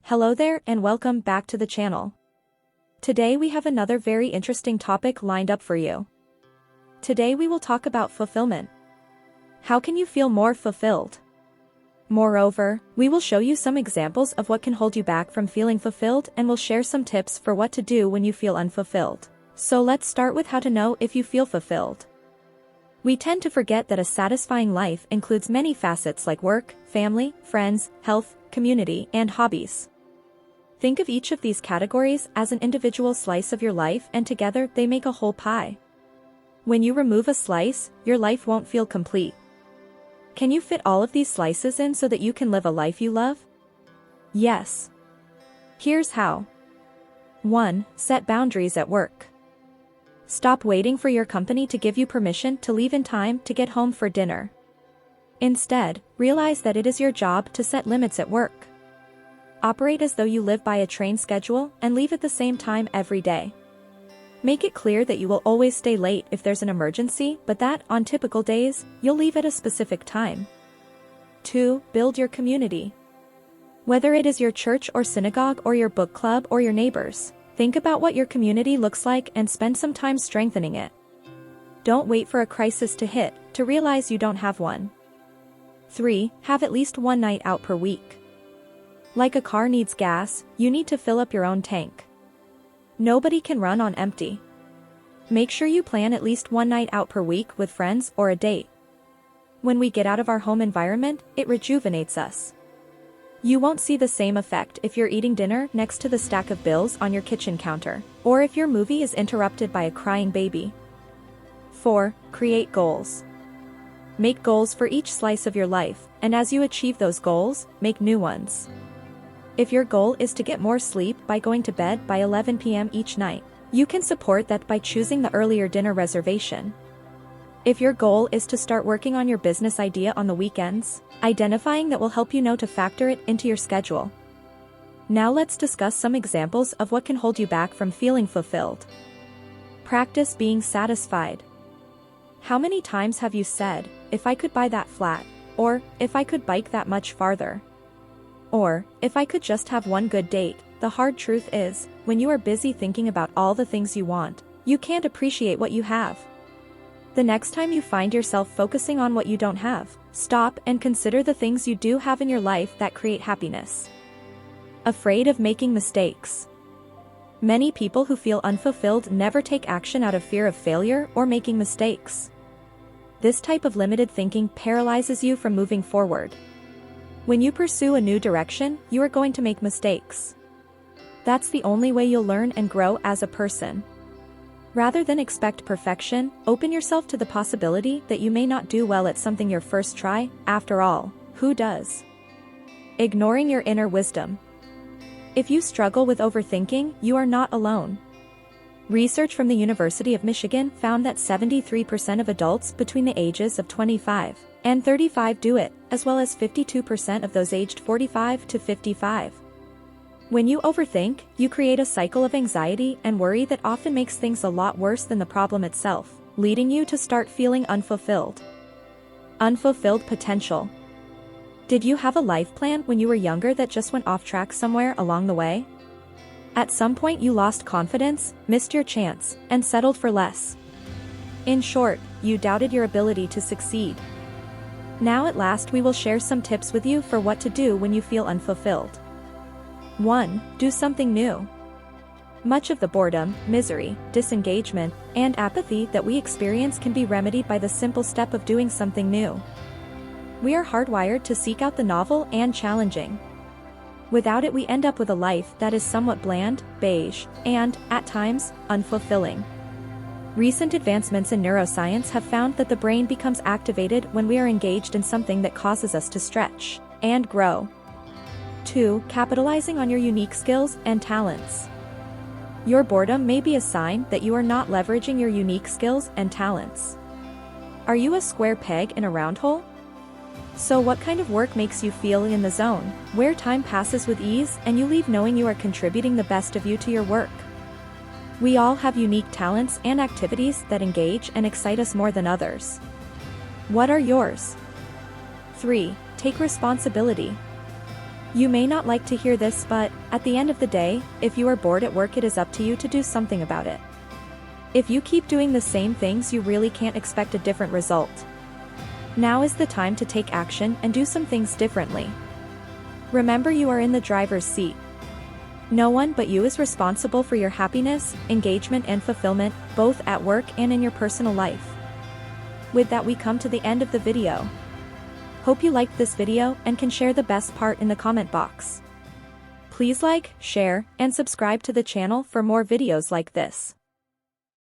Hello there and welcome back to the channel. Today we have another very interesting topic lined up for you. Today we will talk about fulfillment. How can you feel more fulfilled? Moreover, we will show you some examples of what can hold you back from feeling fulfilled and will share some tips for what to do when you feel unfulfilled. So let's start with how to know if you feel fulfilled. We tend to forget that a satisfying life includes many facets like work, family, friends, health, community, and hobbies. Think of each of these categories as an individual slice of your life, and together they make a whole pie. When you remove a slice, your life won't feel complete. Can you fit all of these slices in so that you can live a life you love? Yes. Here's how. 1. Set boundaries at work. Stop waiting for your company to give you permission to leave in time to get home for dinner. Instead, realize that it is your job to set limits at work. Operate as though you live by a train schedule and leave at the same time every day. Make it clear that you will always stay late if there's an emergency, but that, on typical days, you'll leave at a specific time. 2. Build your community. Whether it is your church or synagogue or your book club or your neighbors, think about what your community looks like and spend some time strengthening it. Don't wait for a crisis to hit to realize you don't have one. 3. Have at least one night out per week. Like a car needs gas, you need to fill up your own tank. Nobody can run on empty. Make sure you plan at least one night out per week with friends or a date. When we get out of our home environment, it rejuvenates us. You won't see the same effect if you're eating dinner next to the stack of bills on your kitchen counter, or if your movie is interrupted by a crying baby. 4. Create goals. Make goals for each slice of your life, and as you achieve those goals, make new ones. If your goal is to get more sleep by going to bed by 11 p.m. each night, you can support that by choosing the earlier dinner reservation. If your goal is to start working on your business idea on the weekends, identifying that will help you know to factor it into your schedule. Now let's discuss some examples of what can hold you back from feeling fulfilled. Practice being satisfied. How many times have you said, "If I could buy that flat," or "If I could bike that much farther," or "If I could just have one good date"? The hard truth is, when you are busy thinking about all the things you want, you can't appreciate what you have. The next time you find yourself focusing on what you don't have, stop and consider the things you do have in your life that create happiness. Afraid of making mistakes. Many people who feel unfulfilled never take action out of fear of failure or making mistakes. This type of limited thinking paralyzes you from moving forward. When you pursue a new direction, you are going to make mistakes. That's the only way you'll learn and grow as a person. Rather than expect perfection, open yourself to the possibility that you may not do well at something your first try. After all, who does? Ignoring your inner wisdom. If you struggle with overthinking, you are not alone. Research from the University of Michigan found that 73% of adults between the ages of 25 and 35 do it, as well as 52% of those aged 45 to 55. When you overthink, you create a cycle of anxiety and worry that often makes things a lot worse than the problem itself, leading you to start feeling unfulfilled. Unfulfilled potential. Did you have a life plan when you were younger that just went off track somewhere along the way? At some point you lost confidence, missed your chance, and settled for less. In short, you doubted your ability to succeed. Now at last we will share some tips with you for what to do when you feel unfulfilled. 1. Do something new. Much of the boredom, misery, disengagement, and apathy that we experience can be remedied by the simple step of doing something new. We are hardwired to seek out the novel and challenging. Without it, we end up with a life that is somewhat bland, beige, and, at times, unfulfilling. Recent advancements in neuroscience have found that the brain becomes activated when we are engaged in something that causes us to stretch and grow. 2. Capitalizing on your unique skills and talents. Your boredom may be a sign that you are not leveraging your unique skills and talents. Are you a square peg in a round hole? So what kind of work makes you feel in the zone, where time passes with ease and you leave knowing you are contributing the best of you to your work? We all have unique talents and activities that engage and excite us more than others. What are yours? 3. Take responsibility. You may not like to hear this, but at the end of the day, if you are bored at work, it is up to you to do something about it. If you keep doing the same things, you really can't expect a different result. Now is the time to take action and do some things differently. Remember, you are in the driver's seat. No one but you is responsible for your happiness, engagement, and fulfillment, both at work and in your personal life. With that, we come to the end of the video. Hope you liked this video and can share the best part in the comment box. Please like, share, and subscribe to the channel for more videos like this.